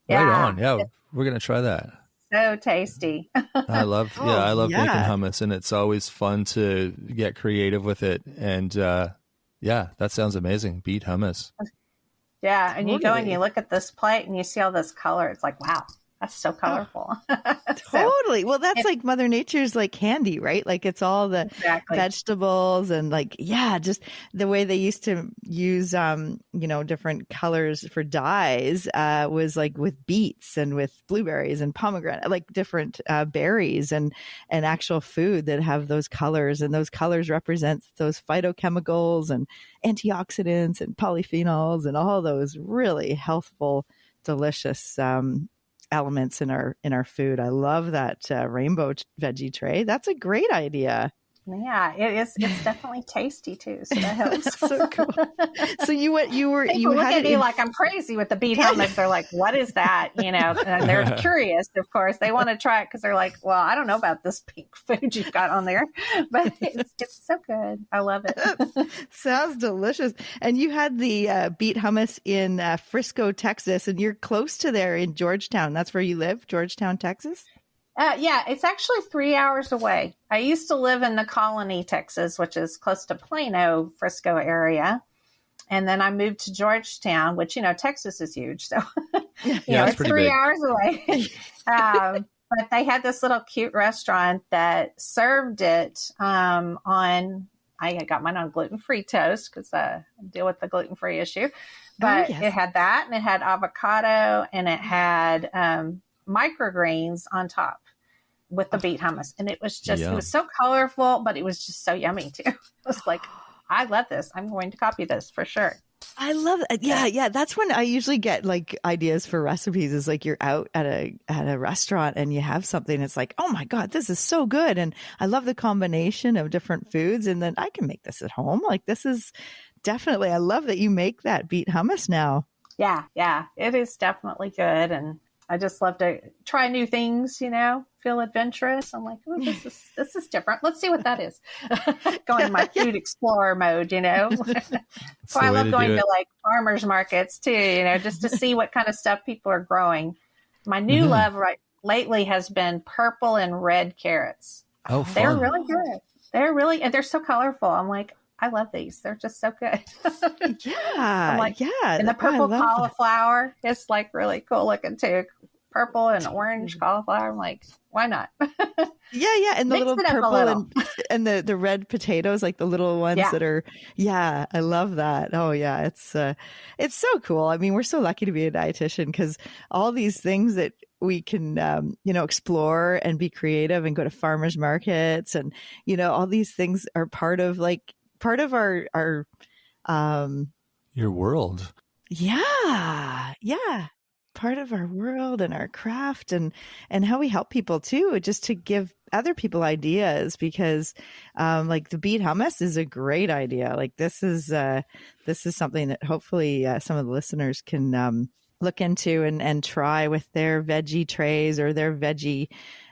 Right on. Yeah, we're going to try that. So tasty. I love making hummus, and it's always fun to get creative with it. And that sounds amazing. Beet hummus. Yeah, and you go and you look at this plate and you see all this color. It's like, wow, that's so colorful. Totally. Well, that's like Mother Nature's like candy, right? Like it's all the vegetables and like, just the way they used to use, different colors for dyes was like with beets and with blueberries and pomegranate, like different berries and actual food that have those colors. And those colors represent those phytochemicals and antioxidants and polyphenols and all those really healthful, delicious elements in our food. I love that rainbow veggie tray. That's a great idea. Yeah, it is. It's definitely tasty too, so that helps. So cool. So you look at me like I'm crazy with the beet hummus. They're like, "What is that?" And they're curious. Of course, they want to try it because they're like, "Well, I don't know about this pink food you've got on there, but it's so good. I love it." Sounds delicious. And you had the beet hummus in Frisco, Texas, and you're close to there in Georgetown. That's where you live, Georgetown, Texas. It's actually 3 hours away. I used to live in the Colony, Texas, which is close to Plano, Frisco area. And then I moved to Georgetown, which, Texas is huge. So, it's 3 hours away. But they had this little cute restaurant that served it I got mine on gluten-free toast because I deal with the gluten-free issue. But it had that, and it had avocado, and it had microgreens on top with the beet hummus. And it was just, it was so colorful, but it was just so yummy too. It was like, I love this. I'm going to copy this for sure. I love it. Yeah. That's when I usually get like ideas for recipes is like you're out at a restaurant and you have something. It's like, oh my God, this is so good. And I love the combination of different foods. And then I can make this at home. Like this is definitely, I love that you make that beet hummus now. Yeah. It is definitely good. And I just love to try new things, feel adventurous. I'm like, oh, this is different. Let's see what that is. Going in my food explorer mode, So I love going to like farmers markets too, just to see what kind of stuff people are growing. My new love lately has been purple and red carrots. Oh, fun. They're really good. They're so colorful. I'm like, I love these. They're just so good. I'm like, and the purple cauliflower is like really cool looking too. Purple and orange cauliflower. I'm like, why not? Yeah. And the little purple and the red potatoes, like the little ones that are, I love that. Oh yeah. It's so cool. I mean, we're so lucky to be a dietitian because all these things that we can, explore and be creative and go to farmers markets and, all these things are part of our your world. Yeah. Part of our world and our craft and how we help people too, just to give other people ideas because like the beet hummus is a great idea. Like this is something that hopefully some of the listeners can look into and try with their veggie trays or their veggie,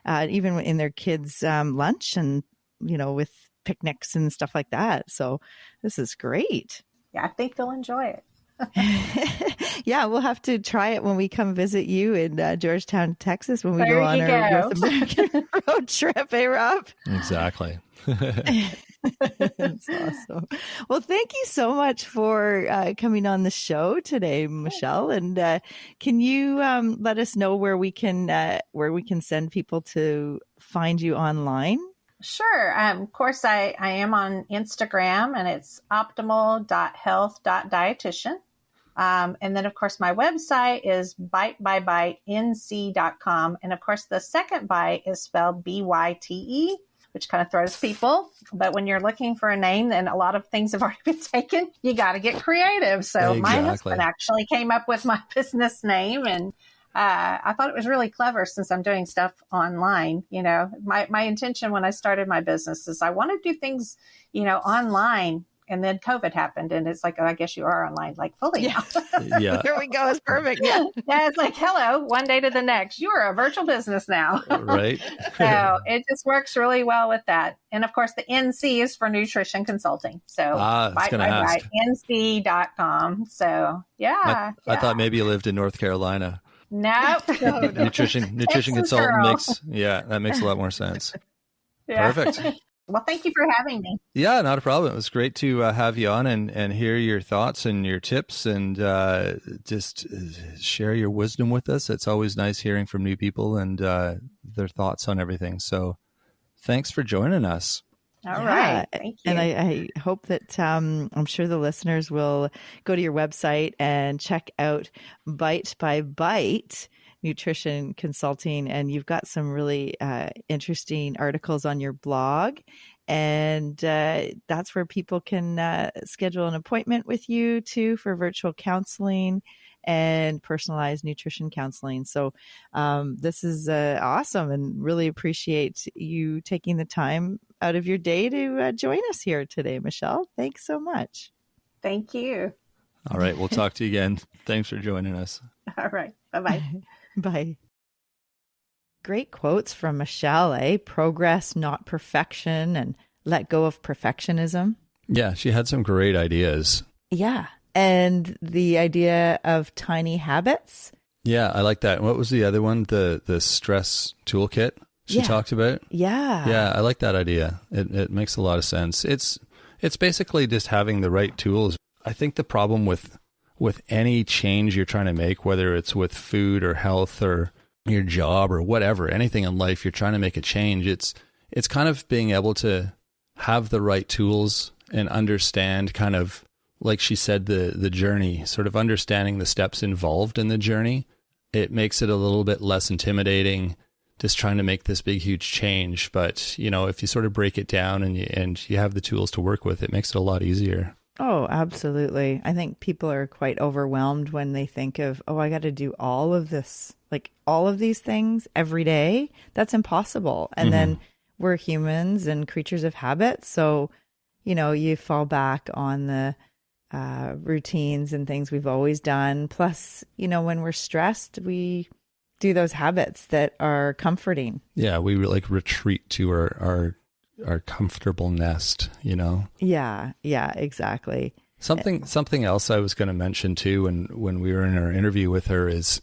even in their kids' lunch and, with picnics and stuff like that. So this is great. Yeah, I think they'll enjoy it. Yeah, we'll have to try it when we come visit you in Georgetown, Texas, when we go on our North American road trip, Rob? Exactly. That's awesome. Well, thank you so much for coming on the show today, Michele. And can you let us know where we can send people to find you online? Sure. Of course, I am on Instagram, and it's optimal.health.dietitian. And then, of course, my website is bitebybytenc.com. And, of course, the second bite is spelled B-Y-T-E, which kind of throws people. But when you're looking for a name, then a lot of things have already been taken. You got to get creative. So my husband actually came up with my business name, and I thought it was really clever since I'm doing stuff online. My intention when I started my business is I want to do things, online And then COVID happened, and it's like, oh, I guess you are online, like fully now. Yeah. There we go. It's perfect. Yeah. Yeah, it's like, hello, one day to the next. You are a virtual business now. Right. So it just works really well with that. And of course, the NC is for nutrition consulting. So I was going to ask. NC.com. So yeah. I thought maybe you lived in North Carolina. Nope. No. Nutrition consultant that makes a lot more sense. Yeah. Perfect. Well, thank you for having me. Yeah, not a problem. It was great to have you on and hear your thoughts and your tips and just share your wisdom with us. It's always nice hearing from new people and their thoughts on everything. So thanks for joining us. All right. Thank you. And I hope that I'm sure the listeners will go to your website and check out Bite by Bite Nutrition Consulting. And you've got some really interesting articles on your blog. And that's where people can schedule an appointment with you too for virtual counseling and personalized nutrition counseling. So this is awesome, and really appreciate you taking the time out of your day to join us here today, Michele. Thanks so much. Thank you. All right. We'll talk to you again. Thanks for joining us. All right. Bye-bye. Bye. Great quotes from Michele, eh? Progress, not perfection, and let go of perfectionism. Yeah, she had some great ideas. Yeah. And the idea of tiny habits. Yeah, I like that. What was the other one? The stress toolkit she talked about? Yeah. Yeah, I like that idea. It makes a lot of sense. It's basically just having the right tools. I think the problem with any change you're trying to make, whether it's with food or health or your job or whatever, anything in life, you're trying to make a change. It's kind of being able to have the right tools and understand kind of, like she said, the journey, sort of understanding the steps involved in the journey. It makes it a little bit less intimidating, just trying to make this big, huge change. But, if you sort of break it down and you have the tools to work with, it makes it a lot easier. Oh, absolutely. I think people are quite overwhelmed when they think of, I got to do all of this, like all of these things every day. That's impossible. And then we're humans and creatures of habit. So, you fall back on the routines and things we've always done. Plus, when we're stressed, we do those habits that are comforting. Yeah, we retreat to our comfortable nest, Yeah, exactly. Something else I was going to mention too, when we were in our interview with her, is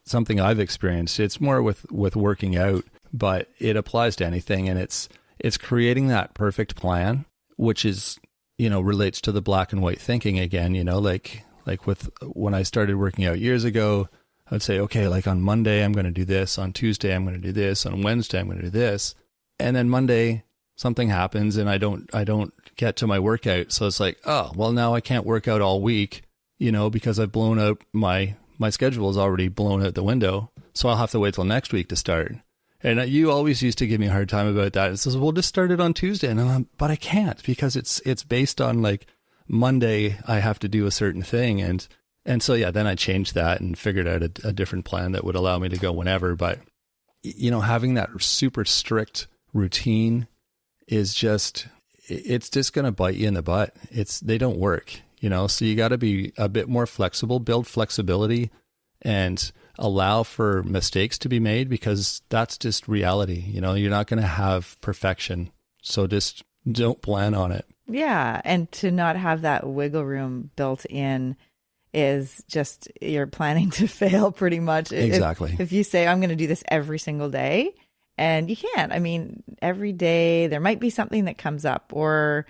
something I've experienced. It's more with working out, but it applies to anything, and it's creating that perfect plan, which is, relates to the black and white thinking again. Like with when I started working out years ago, I would say, okay, like on Monday I'm going to do this, on Tuesday I'm going to do this, on Wednesday I'm going to do this, and then Monday something happens and I don't get to my workout. So it's like, oh, well, now I can't work out all week, because I've blown out my schedule is already blown out the window. So I'll have to wait till next week to start. And you always used to give me a hard time about that. It says, well, just start it on Tuesday. And but I can't, because it's based on like Monday, I have to do a certain thing. And so, yeah, then I changed that and figured out a different plan that would allow me to go whenever. But, having that super strict routine is it's just going to bite you in the butt. They don't work, so you got to be a bit more flexible, build flexibility and allow for mistakes to be made, because that's just reality. You're not going to have perfection. So just don't plan on it. Yeah. And to not have that wiggle room built in is just, you're planning to fail pretty much. Exactly. If you say, I'm going to do this every single day, and you can't. I mean, every day there might be something that comes up, or,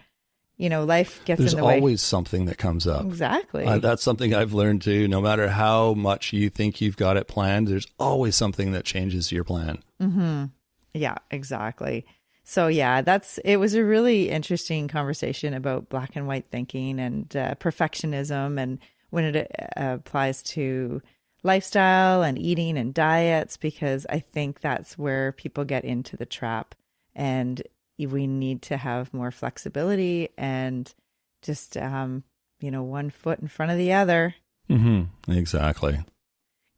life gets in the way. There's always something that comes up. Exactly. That's something I've learned too. No matter how much you think you've got it planned, there's always something that changes your plan. Mm-hmm. Yeah, exactly. So yeah, it was a really interesting conversation about black and white thinking and perfectionism, and when it applies to lifestyle and eating and diets, because I think that's where people get into the trap, and we need to have more flexibility and just, one foot in front of the other. Mm-hmm. Exactly.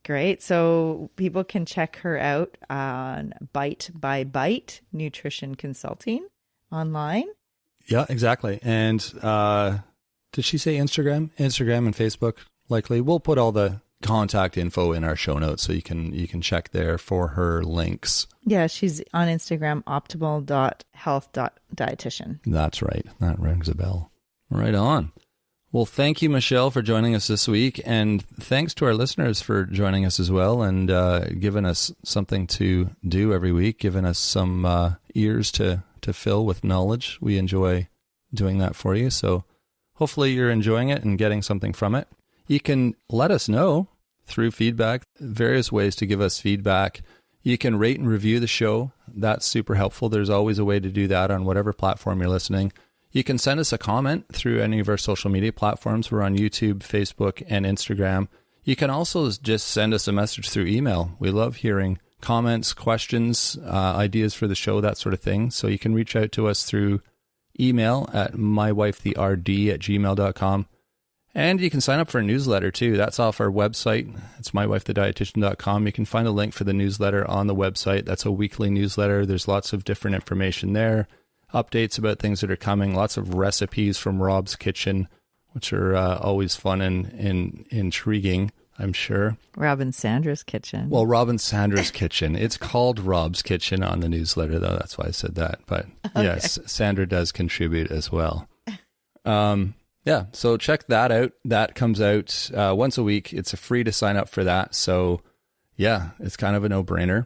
Great. So people can check her out on Bite by Bite Nutrition Consulting online. Yeah, exactly. And did she say Instagram? Instagram and Facebook, likely. We'll put all the contact info in our show notes so you can check there for her links. Yeah, she's on Instagram, optimal.health.dietitian. That's right. That rings a bell. Right on. Well, thank you, Michele, for joining us this week. And thanks to our listeners for joining us as well and giving us something to do every week, giving us some ears to fill with knowledge. We enjoy doing that for you. So hopefully you're enjoying it and getting something from it. You can let us know through feedback, various ways to give us feedback. You can rate and review the show. That's super helpful. There's always a way to do that on whatever platform you're listening. You can send us a comment through any of our social media platforms. We're on YouTube, Facebook, and Instagram. You can also just send us a message through email. We love hearing comments, questions, ideas for the show, that sort of thing. So you can reach out to us through email at mywifetherd@gmail.com. And you can sign up for a newsletter too. That's off our website. It's mywifethedietitian.com. You can find a link for the newsletter on the website. That's a weekly newsletter. There's lots of different information there. Updates about things that are coming. Lots of recipes from Rob's Kitchen, which are always fun and intriguing, I'm sure. Rob and Sandra's Kitchen. Well, Rob and Sandra's Kitchen. It's called Rob's Kitchen on the newsletter, though. That's why I said that. But okay. Yes, Sandra does contribute as well. Yeah, so check that out. That comes out once a week. It's free to sign up for that. So yeah, it's kind of a no-brainer.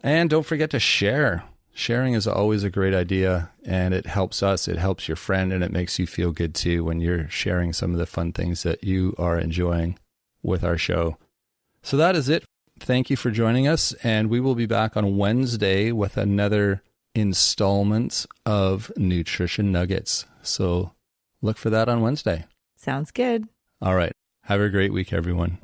And don't forget to share. Sharing is always a great idea, and it helps us, it helps your friend, and it makes you feel good too when you're sharing some of the fun things that you are enjoying with our show. So that is it. Thank you for joining us, and we will be back on Wednesday with another installment of Nutrition Nuggets. So look for that on Wednesday. Sounds good. All right. Have a great week, everyone.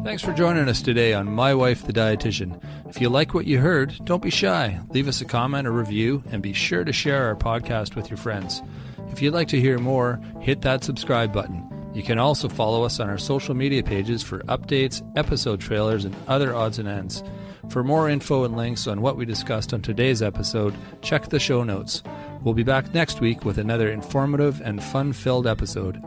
Thanks for joining us today on My Wife the Dietitian. If you like what you heard, don't be shy. Leave us a comment or review, and be sure to share our podcast with your friends. If you'd like to hear more, hit that subscribe button. You can also follow us on our social media pages for updates, episode trailers, and other odds and ends. For more info and links on what we discussed on today's episode, check the show notes. We'll be back next week with another informative and fun-filled episode.